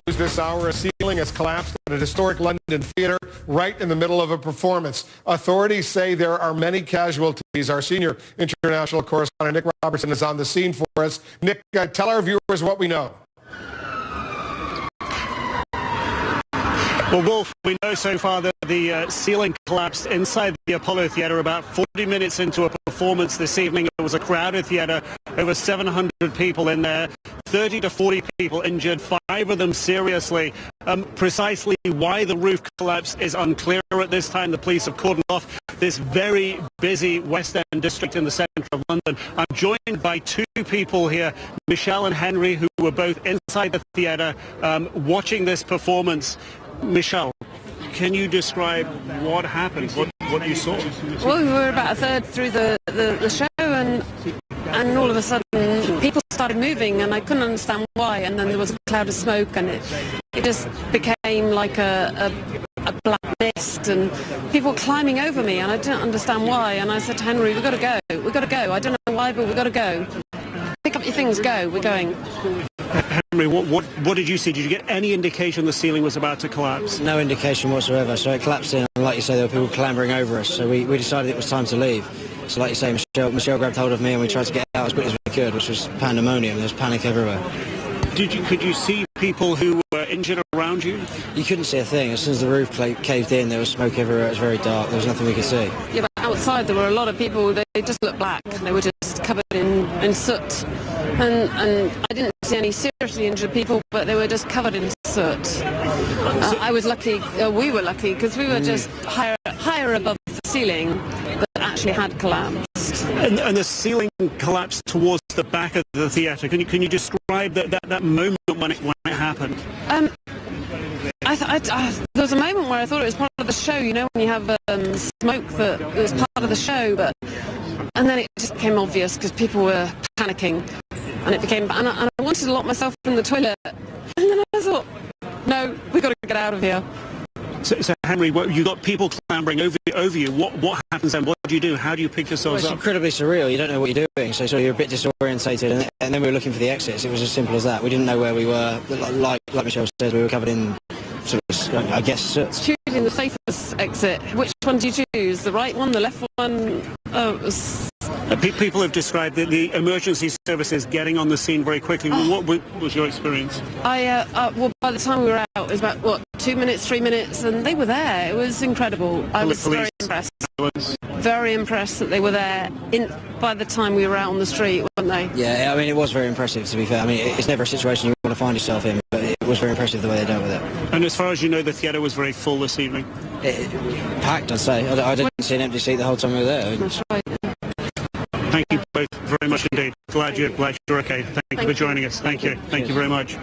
news this hour. A ceiling has collapsed at a historic London theatre right in the middle of a performance. Authorities say there are many casualties. Our senior international correspondent Nick Robertson is on the scene for us. Nick, tell our viewers what we know. Well, Wolf, we know so far that the ceiling collapsed inside the Apollo Theatre about 40 minutes into a performance this evening. It was a crowded theatre, over 700 people in there, 30 to 40 people injured, 5 of them seriously. Precisely why the roof collapsed is unclear at this time. The police have cordoned off this very busy West End district in the centre of London. I'm joined by 2 people here, Michelle and Henry, who were both inside the theatre watching this performance. Michelle, can you describe what happened, what you saw? Well, we were about a third through the show, and all of a sudden people started moving, and I couldn't understand why. And then there was a cloud of smoke, and it just became like a black mist, and people climbing over me, and I didn't understand why. And I said to Henry, we've got to go. We've got to go. I don't know why, but we've got to go. Pick up your things, go. We're going. Henry, what did you see? Did you get any indication the ceiling was about to collapse? No indication whatsoever. So it collapsed in, and like you say, there were people clambering over us. So we decided it was time to leave. So like you say, Michelle grabbed hold of me, and we tried to get out as quick as we could, which was pandemonium. There was panic everywhere. Could you see people who were injured around you? You couldn't see a thing. As soon as the roof caved in, there was smoke everywhere. It was very dark. There was nothing we could see. Yeah, but outside there were a lot of people. They just looked black. They were just covered in soot. And I didn't see any seriously injured people, but they were just covered in soot. I was lucky, we were lucky, because we were just higher above the ceiling that actually had collapsed. And the ceiling collapsed towards the back of the theatre. Can you describe that moment when it happened? There was a moment where I thought it was part of the show, you know, when you have smoke that it was part of the show, and then it just became obvious because people were panicking, and it became, and I wanted to lock myself in the toilet, and then I thought, no, we've got to get out of here. So Henry, you got people clambering over you. What happens then? What do you do? How do you pick yourselves up? It's incredibly surreal. You don't know what you're doing, so you're a bit disorientated, and then we were looking for the exits. It was as simple as that. We didn't know where we were. Like Michelle said, we were covered in sort of, I guess, soot. Choosing the safest exit. Which one do you choose? The right one, the left one? People have described the emergency services getting on the scene very quickly. What was your experience? Well, by the time we were out, it was about, 2 minutes, 3 minutes, and they were there. It was incredible. I was very impressed. Very impressed that they were there by the time we were out on the street, weren't they? Yeah, I mean, it was very impressive, to be fair. I mean, it's never a situation you want to find yourself in, but it was very impressive the way they dealt with it. And as far as you know, the theatre was very full this evening? Packed, I'd say. I didn't see an empty seat the whole time we were there. That's right. Thank you both very much indeed. Glad you're okay. Thank you for joining us. Thank you very much.